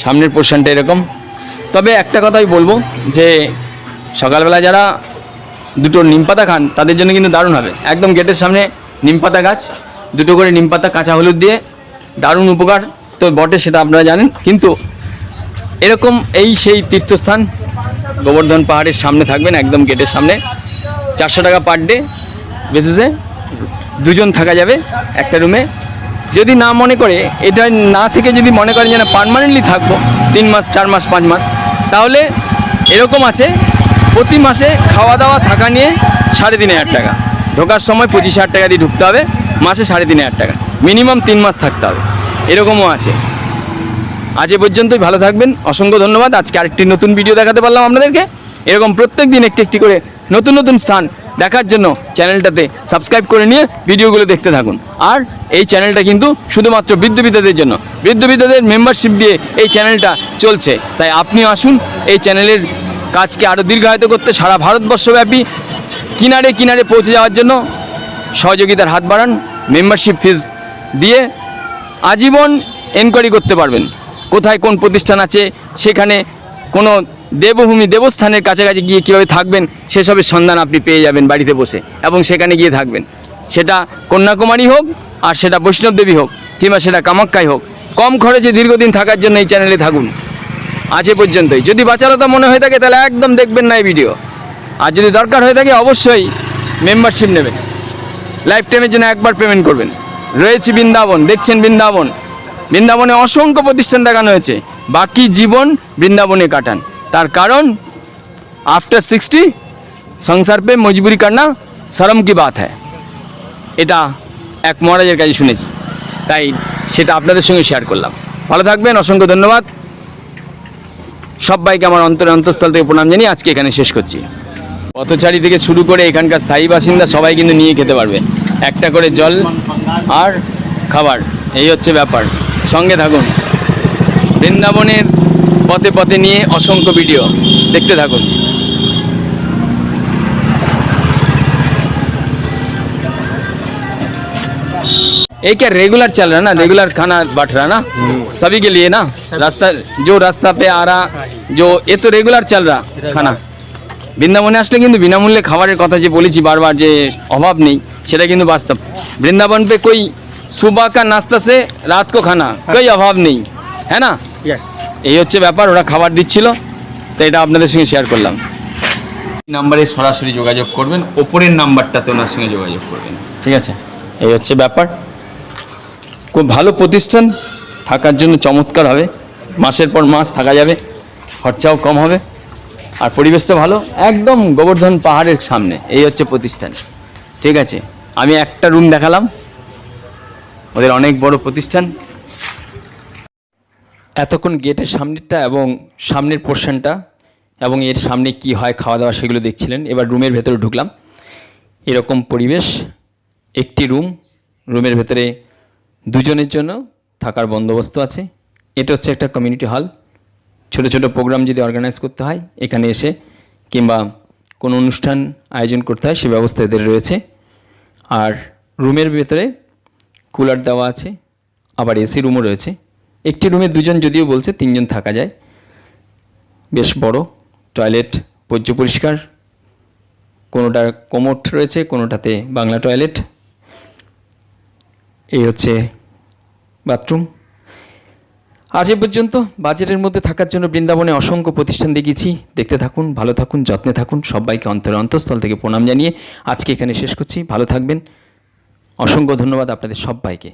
সামনের পোর্শনটা এরকম। তবে একটা কথাই বলবো যে সকালবেলা যারা দুটো নিম পাতা খান তাদের জন্য কিন্তু দারুণ হবে। একদম গেটের সামনে নিম পাতা গাছ, দুটো করে নিম পাতা কাঁচা হলুদ দিয়ে দারুণ উপকার তো বটে, সেটা আপনারা জানেন। কিন্তু এরকম সেই তীর্থস্থান গোবর্ধন পাহাড়ের সামনে থাকবেন, একদম গেটের সামনে। 400 টাকা পার ডে বেসিসে দুজন থাকা যাবে একটা রুমে। যদি না মনে করে, এটা না থেকে যদি মনে করেন যে না পার্মানেন্টলি থাকবো 3 মাস 4 মাস 5 মাস, তাহলে এরকম আছে প্রতি মাসে খাওয়া দাওয়া থাকা নিয়ে 3,500 টাকা। ঢোকার সময় 25,000 টাকা দিয়ে ঢুকতে হবে, মাসে 3,500 টাকা, মিনিমাম 3 মাস থাকতে হবে, এরকমও আছে। আজ এ পর্যন্তই, ভালো থাকবেন, অসংখ্য ধন্যবাদ। আজকে আরেকটি নতুন ভিডিও দেখাতে পারলাম আপনাদেরকে। এরকম প্রত্যেক দিন একটি একটি করে নতুন নতুন স্থান দেখার জন্য চ্যানেলটাতে সাবস্ক্রাইব করে নিয়ে ভিডিওগুলো দেখতে থাকুন। আর এই চ্যানেলটা কিন্তু শুধুমাত্র বৃদ্ধ-বৃদ্ধাদের জন্য, বৃদ্ধ-বৃদ্ধাদের মেম্বারশিপ দিয়ে এই চ্যানেলটা চলছে। তাই আপনিও আসুন এই চ্যানেলের কাজকে আরও দীর্ঘায়িত করতে, সারা ভারতবর্ষব্যাপী কিনারে কিনারে পৌঁছে যাওয়ার জন্য সহযোগিতার হাত বাড়ান। মেম্বারশিপ ফিজ দিয়ে আজীবন এনকোয়ারি করতে পারবেন কোথায় কোন প্রতিষ্ঠান আছে, সেখানে কোনো দেবভূমি দেবস্থানের কাছাকাছি গিয়ে কীভাবে থাকবেন সেসবের সন্ধান আপনি পেয়ে যাবেন বাড়িতে বসে, এবং সেখানে গিয়ে থাকবেন। সেটা কন্যাকুমারী হোক, আর সেটা বৈষ্ণবদেবী হোক, কিংবা সেটা কামাখ্যাই হোক, কম খরচে দীর্ঘদিন থাকার জন্য এই চ্যানেলে থাকুন। আজ এ পর্যন্তই। যদি বাচালতা মনে হয়ে থাকে তাহলে একদম দেখবেন না এই ভিডিও। আর যদি দরকার হয়ে থাকে অবশ্যই মেম্বারশিপ নেবেন, লাইফ টাইমের জন্য একবার পেমেন্ট করবেন। রয়েছে বৃন্দাবন, দেখছেন বৃন্দাবন, বৃন্দাবনে অসংখ্য প্রতিষ্ঠান দেখানো হয়েছে। বাকি জীবন বৃন্দাবনে কাটান, তার কারণ আফটার 60 সংসার পে মজবুরি করনা শরম কি বাত হ্যায়, এটা এক মহারাজের কাছে শুনেছি, তাই সেটা আপনাদের সঙ্গে শেয়ার করলাম। ভালো থাকবেন, অসংখ্য ধন্যবাদ সবাইকে। আমার অন্তঃস্থল থেকে প্রণাম জানিয়ে আজকে এখানে শেষ করছি। পথচারী থেকে শুরু করে এখানকার স্থায়ী বাসিন্দা সবাই কিন্তু নিয়ে খেতে পারবে, একটা করে জল আর খাবার, এই হচ্ছে ব্যাপার। সঙ্গে থাকুন, বৃন্দাবনের পথে পথে নিয়ে অসংখ্য ভিডিও দেখতে থাকুন। ये क्या रेगुलर चल रहा है ना, रेगुलर खाना बट रहा ना सभी के लिए ना, रास्ता पे आ रहा जो ये तो रेगुलर चल रहा खाना। বৃন্দাবনে আসলে কিন্তু বিনামূল্যে খাবারের কথা যে বলেছি বারবার, যে অভাব নেই, সেটা কিন্তু বাস্তব। বৃন্দাবন पे कोई सुबह का नाश्ता से रात को खाना कोई अभाव नहीं है ना। এই হচ্ছে ব্যাপার, ওরা খাবার দিচ্ছিল, তো এটা আপনাদের সঙ্গে শেয়ার করলাম। নাম্বারে সরাসরি যোগাযোগ করবেন, ওপরের নাম্বারটাতে ওনার সঙ্গে যোগাযোগ করবেন, ঠিক আছে। এই হচ্ছে ব্যাপার। খুব ভালো প্রতিষ্ঠান, থাকার জন্য চমৎকার হবে, মাসের পর মাস থাকা যাবে, খরচাও কম হবে, আর পরিবেশটা ভালো, একদম গোবর্ধন পাহাড়ের সামনে। এই হচ্ছে প্রতিষ্ঠান, ঠিক আছে। আমি একটা রুম দেখালাম, ওদের অনেক বড় প্রতিষ্ঠান। এতক্ষণ গেটের সামনেরটা এবং সামনের পোর্শনটা এবং এর সামনে কি হয় খাওয়া দাওয়া সেগুলো দেখছিলেন। এবার রুমের ভেতরে ঢুকলাম, এরকম পরিবেশ, একটি রুমের ভেতরে দুজনের জন্য থাকার বন্দোবস্ত আছে। এটা হচ্ছে একটা কমিউনিটি হল, ছোট ছোট প্রোগ্রাম যদি অর্গানাইজ করতে হয় এখানে এসে, কিংবা কোনো অনুষ্ঠান আয়োজন করতে হয় সে ব্যবস্থা এদের রয়েছে। আর রুমের ভেতরে কুলার দেওয়া আছে, আবার এসি রুমও রয়েছে। একটি রুমে দুজন যদিও বলছে, 3 জন থাকা যায়। বেশ বড় টয়লেট, পর্য পরিষ্কার, কোনোটা কোমোড রয়েছে, কোনোটাতে বাংলা টয়লেট। এই হচ্ছে বাথরুম। আজ এ পর্যন্ত বাজেটের মধ্যে থাকার জন্য বৃন্দাবনে অসংখ্য প্রতিষ্ঠান দেখিয়েছি। দেখতে থাকুন, ভালো থাকুন, যত্নে থাকুন। সবাইকে অন্তঃস্থল থেকে প্রণাম জানিয়ে আজকে এখানে শেষ করছি। ভালো থাকবেন, অসংখ্য ধন্যবাদ আপনাদের সবাইকে।